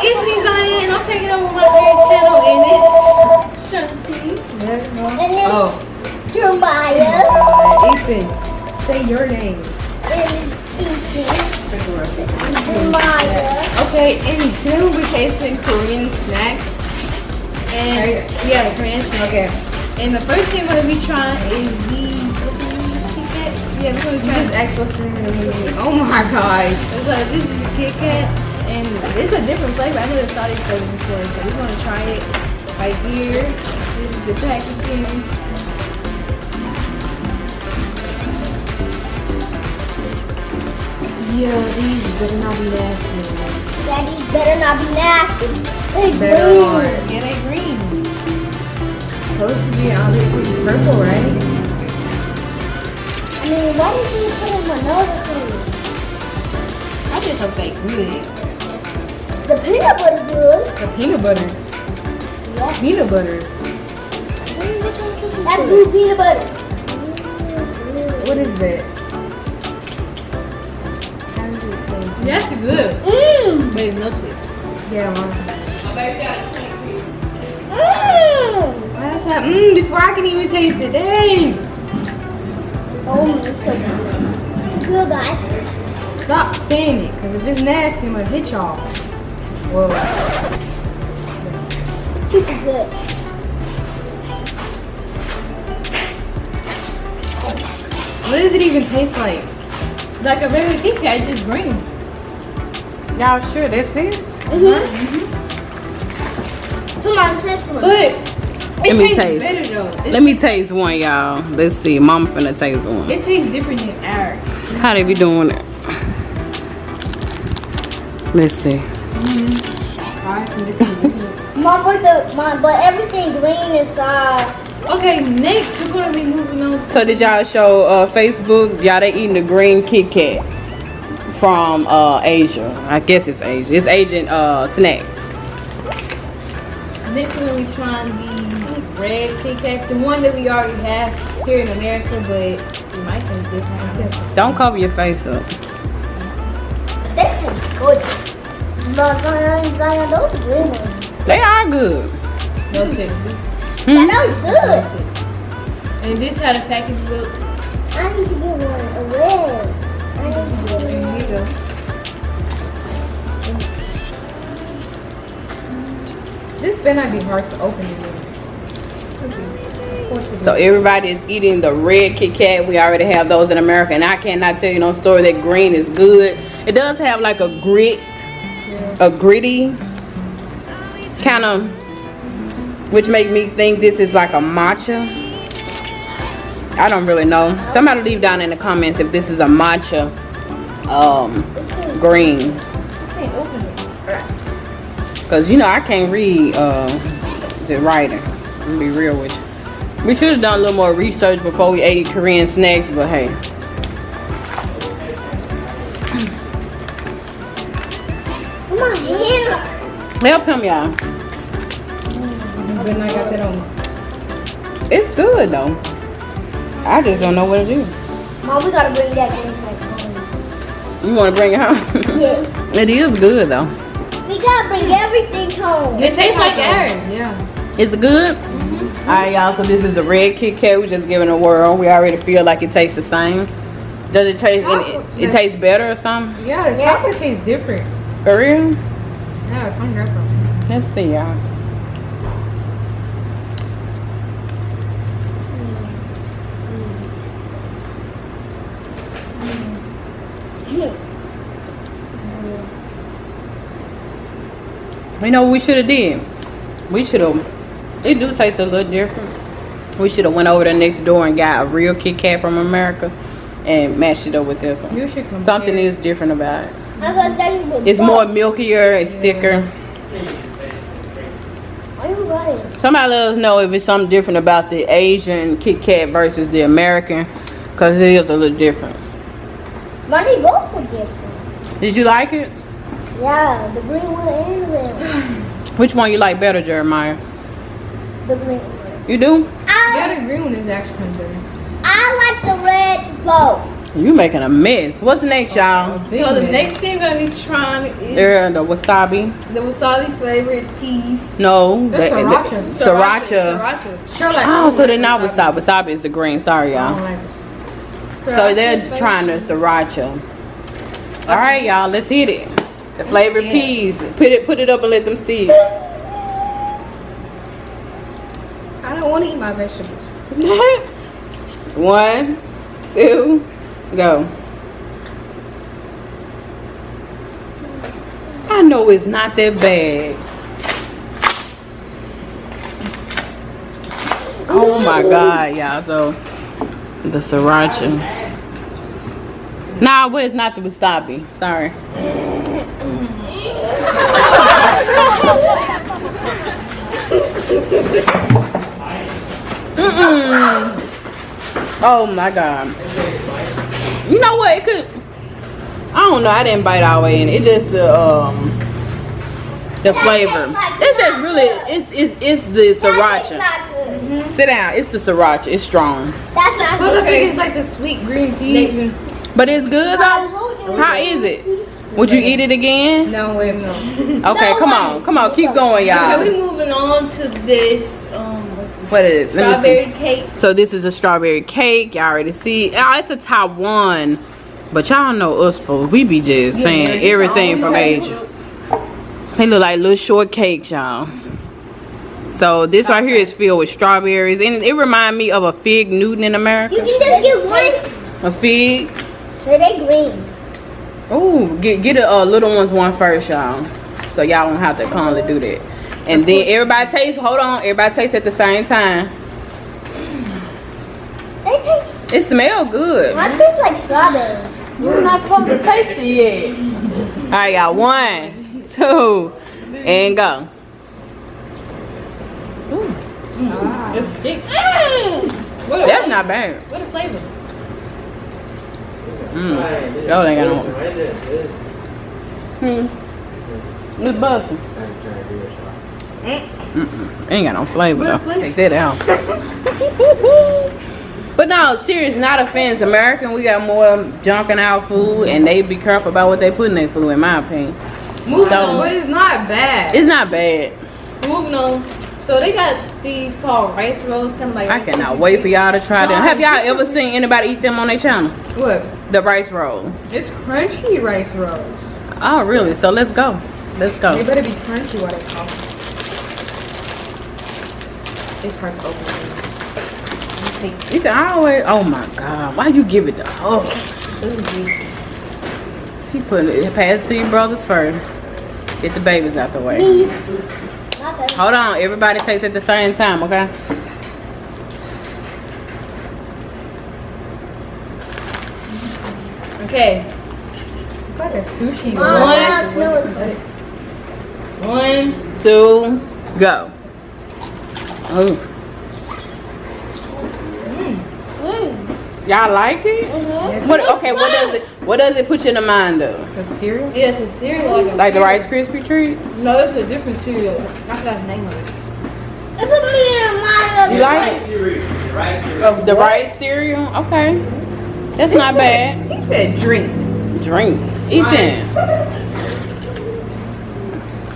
it's me, Zion, and I'm taking over my favorite channel, and it's Shanti. And it's Jeremiah. Ethan, say your name. And it's Ethan. Jeremiah. Okay, and today we'll be tasting Korean snacks. And yeah, the Korean snacks. Okay. And the first thing we're gonna be trying is these. Kit Kats. Yeah, we're gonna try. Just ask what's in the menu. Oh my gosh. It's like this is Kit Kat, and it's a different flavor. I never thought it was before, so we're gonna try it right here. This is the packaging. Yeah, these better not be nasty. Yeah, these better not be nasty. They Better green. not. Yeah, they green. Supposed to be all this purple, right? I mean, why did you put in my nose food? I just hope they good. The peanut butter good. The peanut butter. Yeah. Peanut butter. That's blue peanut butter. What is that? How does it taste? That's good. Mmm. But it's melted. Yeah, mom. Mmm. That's how, before I can even taste it. Dang. Oh, it's so good. It's good, guys. Stop saying it, because if it's nasty, I'm going to hit y'all. Whoa. Super good. What does it even taste like? Like a regular Kit Kat, just green. Y'all sure that's it? Come on, this one. But it Let me tastes taste. better though. Let me taste one, y'all. Let's see. Mama finna taste one. It tastes different than ours. How they be doing it? Let's see. Try some different ingredients. But everything green inside. Okay, next we're gonna be moving on. So did y'all show Facebook? Y'all they eating the green Kit Kat from Asia. I guess it's Asia. It's Asian snacks. Next we're gonna be trying these red Kit Kats, the one that we already have here in America, but it might taste different. Don't cover your face up. This is good. But those green ones. They are good. Melted. Yeah, that was good. And this how the package look. I need to get one, a red. I need to get Here one. you go. This better not be hard to open it. So everybody is eating the red Kit Kat. We already have those in America, and I cannot tell you no story that green is good. It does have like a gritty kind of, which make me think this is like a matcha. I don't really know. Somebody leave down in the comments if this is a matcha green. I can't open it. Cause you know I can't read the writing. I'm gonna be real with you. We should have done a little more research before we ate Korean snacks, but hey. Come on, hand. Help him, y'all. But I got that on. It's good though. I just don't know what it is. Mom, we gotta bring that green back home. You want to bring it home? Yes. It is good though. We gotta bring everything home. It tastes like ours. Yeah. It's good. Alright, y'all. So this is the red Kit Kat. We just giving it a whirl. We already feel like it tastes the same. Does it taste? It tastes better or something? Yeah, the chocolate tastes different. For real? Yeah, some different. Let's see, y'all. You know what we should have did? We should have. It do taste a little different. We should have went over there next door and got a real Kit Kat from America and matched it up with this one. You should compare. Something is different about it. I'm gonna tell you It's more milkier. It's thicker. Are you right? Somebody let us know if it's something different about the Asian Kit Kat versus the American, because it is a little different. But they both are different. Did you like it? Yeah, the green one and the red one. Which one you like better, Jeremiah? The green one. You do? Yeah, the green one is actually kind of better. I like the red both. You making a mess. What's next, y'all? Oh, So the next thing we're gonna be trying is There, the wasabi. the wasabi flavored peas. No, That's sriracha. Sriracha. Sure, like Oh, so they're not wasabi. Wasabi is the green. Sorry, I y'all. don't like this. So they're trying the sriracha. All right, y'all. Let's hit it. The flavored peas. Put it up and let them see it. I don't want to eat my vegetables. 1, 2, go. I know it's not that bad. Oh my God, y'all. So the sriracha. Nah, well, it's not the wasabi. Sorry. Oh my God. You know what? It could. I don't know. I didn't bite all the way in. It's just the flavor. It's just really. It's the sriracha. Sit down. It's the sriracha. It's strong. That's not But I good. think it's like the sweet green peas. But it's good though. How is it? Would you eat it again? No, wait, no. Okay, come on, keep going, Okay, y'all. we moving on to this what's this? What is it? Let me see. Strawberry cake. So this is a strawberry cake. Y'all already see. Oh, it's a Taiwan. But y'all know us folks. We be just saying everything from Asia. They look like little short cakes, y'all. So this right here is filled with strawberries. And it reminds me of a fig Newton in America. You can just get one. A fig. So they green. Oh, get the little ones one first, y'all. So y'all don't have to calmly do that. And then everybody taste. Hold on. Everybody taste at the same time. They taste. It smells good. Mine tastes like strawberry. You're not supposed to taste it yet. All right, y'all. 1, 2, and go. Ooh, It's thick. Mm. that's not bad. What a flavor. Y'all ain't got no. It's busting. Ain't got no flavor though. Take that out. But no, serious, not offense. American, we got more junk in our food, and they be careful about what they put in their food, in my opinion. Moving So- on. But it's not bad. It's not bad. Moving on. So they got these called rice rolls, kind of like. I cannot wait for y'all to try them. Have y'all ever seen anybody eat them on their channel? What? The rice rolls. It's crunchy rice rolls. Oh, really? So let's go. Let's They go. better be crunchy while they call them. It's hard to open. You can always. Oh my God! Why you give it the? Oh, she putting it past to your brothers first. Get the babies out the way. Okay. Hold on, everybody takes at the same time, okay? Okay. It's like a sushi Oh, roll. yeah, no, it's- 1. 2, go. Oh, Mm. y'all like it? Mhm. What? Okay, what does it put you in the mind of? A cereal? Yeah, it's a cereal. Like the Rice Krispie treat? No, it's a different cereal. I forgot the name of it. It put me in a mind of. You like it? Rice cereal. Of the rice cereal? Okay, that's not bad. He said drink. Drink, eat then.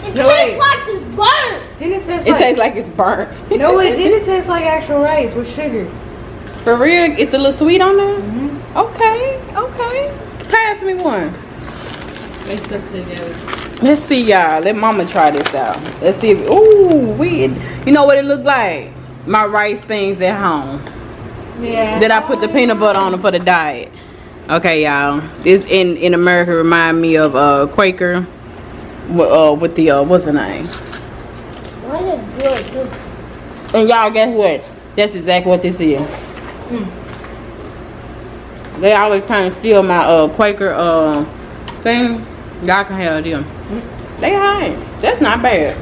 It No, tastes wait. like it's burnt. Didn't it taste It like... tastes like it's burnt. No, it didn't taste like actual rice with sugar. For real, it's a little sweet on there. Mm-hmm. Okay. Pass me one. They stuck together. Let's see, y'all. Let mama try this out. Let's see if, ooh, you know what it look like? My rice things at home. Yeah. That I put the peanut butter on them for the diet. Okay, y'all. This in America remind me of Quaker with the what's the name? Mine is good too. And y'all guess what? That's exactly what this is. They always trying to steal my Quaker thing. Y'all can have them. They alright. That's not bad.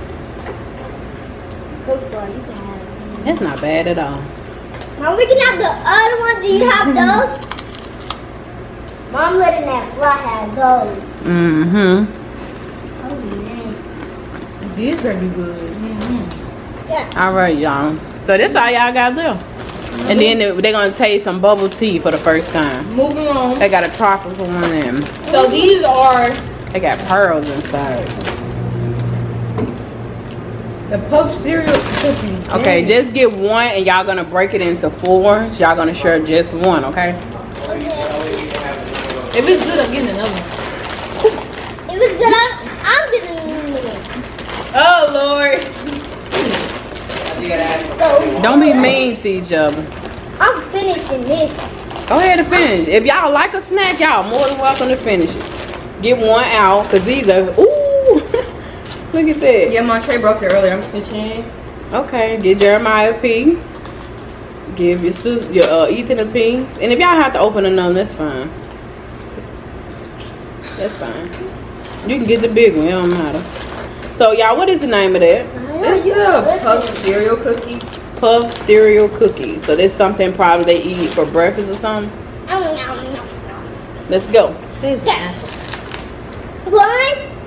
Good for you. You can have it. That's not bad at all. Mom, we can have the other ones. Do you have those? Mom letting that fly have those. Mm-hmm. Oh, nice. These better be good. Yeah. Alright, y'all. So that's all y'all got left. And then they're gonna taste some bubble tea for the first time. Moving on. They got a tropical one in. So these are They got pearls inside. the puff cereal cookies. Okay, Dang. just get one and y'all gonna break it into 4. Y'all gonna share just one, okay? If it's good, I'm getting another one. If it's good, I'm getting it. Oh Lord. So, Don't be mean to each other. I'm finishing this. Go ahead and finish. If y'all like a snack, y'all more than welcome to finish it. Get one out, cause these are ooh. Look at that. Yeah, my tray broke it earlier. I'm switching. Okay, get Jeremiah a piece. Give your sister, your Ethan a piece. And if y'all have to open another, that's fine. That's fine. You can get the big one. It don't matter. So y'all, what is the name of that? It's a puff cereal cookie. Puff cereal cookies. So this something probably they eat for breakfast or something. Let's go. Says that. 1,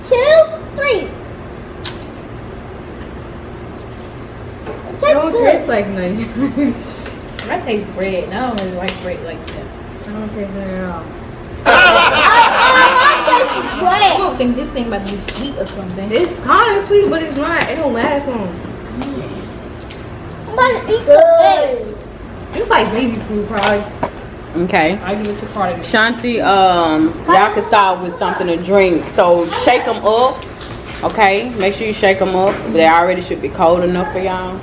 2, 3. It don't taste like nothing. I taste bread. And I don't really like bread like that. I don't taste nothing at all. I don't think this thing about to be sweet or something. It's kind of sweet, but it's not. It don't last long. I'm about to eat the egg. It's like baby food, probably. Okay. I give it to Carter. Shanti, y'all can start with something to drink. So shake them up. Okay. Make sure you shake them up. They already should be cold enough for y'all.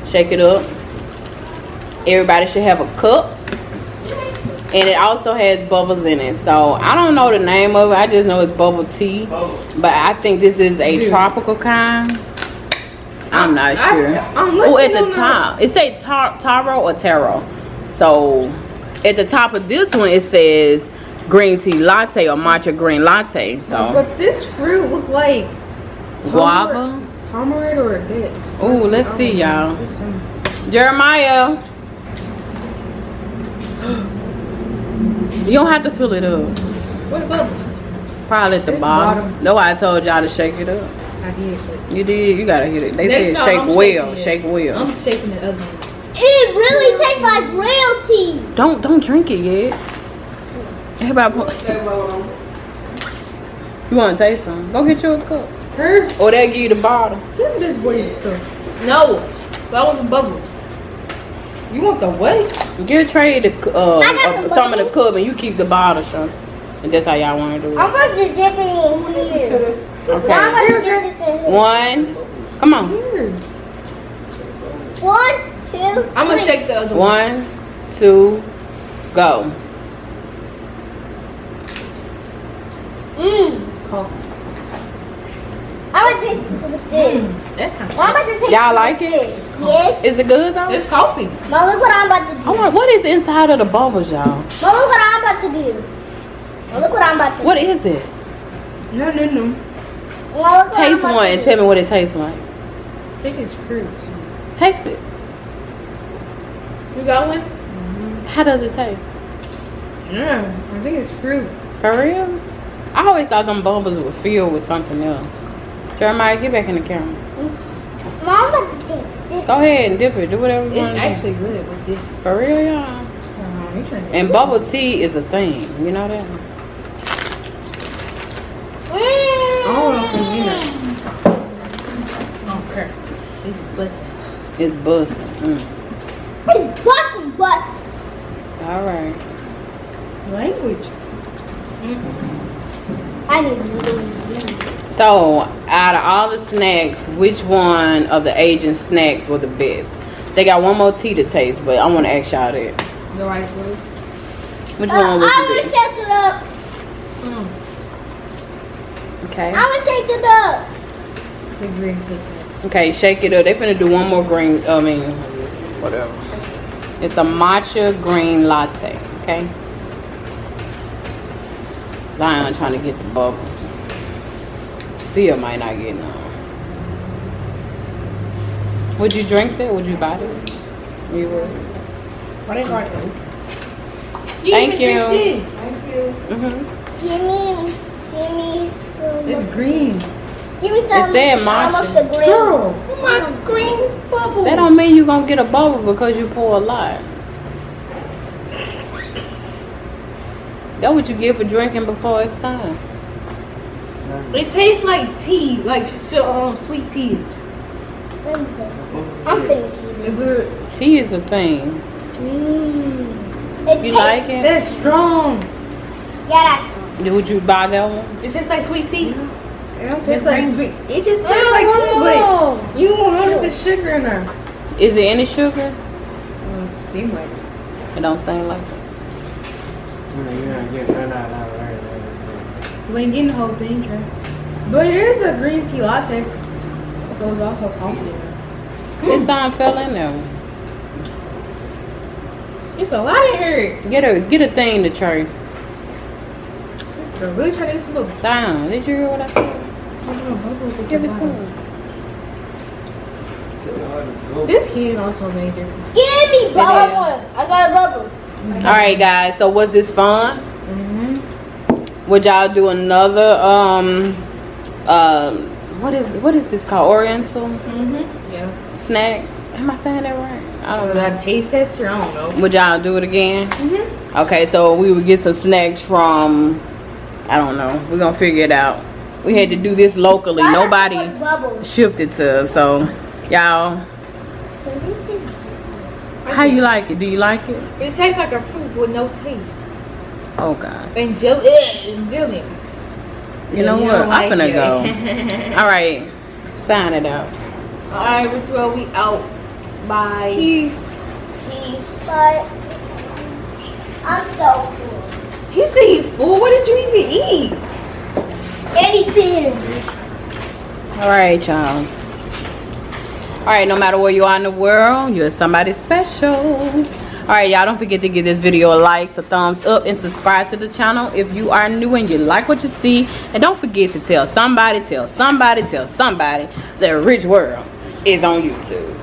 Shake it up. Everybody should have a cup. And it also has bubbles in it. So I don't know the name of it. I just know it's bubble tea. But I think this is a tropical kind. I'm not sure. Oh, at the top. It say taro or taro. So at the top of this one it says green tea latte or matcha green latte. So But this fruit look like guava. pomegranate or this. Oh, let's see, y'all. Jeremiah. You don't have to fill it up. What bubbles? Probably at the It's bottom. bottom. No, I told y'all to shake it up. I did. But You did. You gotta hit it. They next said time shake I'm well. shaking it. Shake well. I'm shaking the other one. It really tastes like real tea. Don't drink it yet. Everybody You wanna taste some? Go get you a cup. Her? Or they'll give you the bottle. Give me this boy stuff. No. That was the bubbles. You want the what? Get Trey the got some of the cup and you keep the bottle, Shanti. And that's how y'all wanna do I'm it. about to dip it in here. I'm Okay. about to dip this in here. 1. Come on. Here. 1, 2, I'm gonna 3. shake the other one. 1, 2, go. It's coffee. I'm gonna taste this with this. That's kind Well, I'm about to taste Y'all this like with it? this. Yes. Is it good though? It's coffee. Now look what I'm about to do. I want, what is inside of the bubbles, y'all? Now look what I'm about to do. Now look what I'm about to do. What is it? No. Now look what I'm Taste about one to and do. tell me what it tastes like. I think it's fruit. Taste it. You got one? How does it taste? Yeah, I think it's fruit. For real? I always thought them bubbles were filled with something else. Jeremiah, get back in the camera. Mom, I'm about to taste this. Go ahead and dip it. Do whatever you It's want to do. actually good with this. For real, y'all. You trying to- And bubble tea is a thing. You know that? I don't know if you mean it. Okay. This is busting. It's busting. It's busting. All right. Language. I need another one. So, out of all the snacks, which one of the Asian snacks were the best? They got one more tea to taste, but I want to ask y'all that. The rice bowl. Which one was I'm the gonna best? shake it up. Okay. I'm gonna shake it up. The green cookie. Okay, shake it up. They finna do one more green, whatever. It's a matcha green latte, okay? Zion trying to get the bubbles. Still might not get none. Would you drink that? Would you buy it? You would? What is hard to do? Thank you. Thank you. Give me some. It's green. Give me some. It said some matcha. of the green. Girl. My green bubble. That don't mean you gonna get a bubble because you pour a lot. That's what you get for drinking before it's time. It tastes like tea, like sweet tea. Let me taste it. I'm finished eating. It's good. Tea is a thing. It You tastes, like it? That's strong. Yeah, that's strong. Would you buy that one? It tastes like sweet tea. It tastes like sweet. It just tastes like tea, but you won't notice the sugar in there. Is there any sugar? Seem like it. It don't seem like it. We ain't getting the whole thing, Trey. But it is a green tea latte, so it's also coffee. This time fell in there. It's a lot in here. Get a thing to try. This girl really trying to get some little Down. Did you hear what I said? bubbles at Give the it to bottom. him. This can also made different. Give me bubble. I got a bubble. All right, guys. So was this fun? Mm-hmm. Would y'all do another what is this called? Oriental Mm-hmm. Yeah. snack? Am I saying that right? I don't know. That taste tester, I don't know. Would y'all do it again? Mm-hmm. Okay, so we would get some snacks from, I don't know. We're gonna figure it out. We had to do this locally. Nobody Bubbles. shipped it to us. So y'all, how you like it? Do you like it? It tastes like a fruit with no taste. Oh God. And jelly. You know what? I'm gonna go. All right, sign it out. Alright, Richworld, we out. Bye. Peace. But I'm so full. He said he's full. What did you even eat? Anything. All right, y'all. All right, no matter where you are in the world, you're somebody special. All right, y'all, don't forget to give this video a like, a thumbs up, and subscribe to the channel if you are new and you like what you see. And don't forget to tell somebody that Richworld is on YouTube.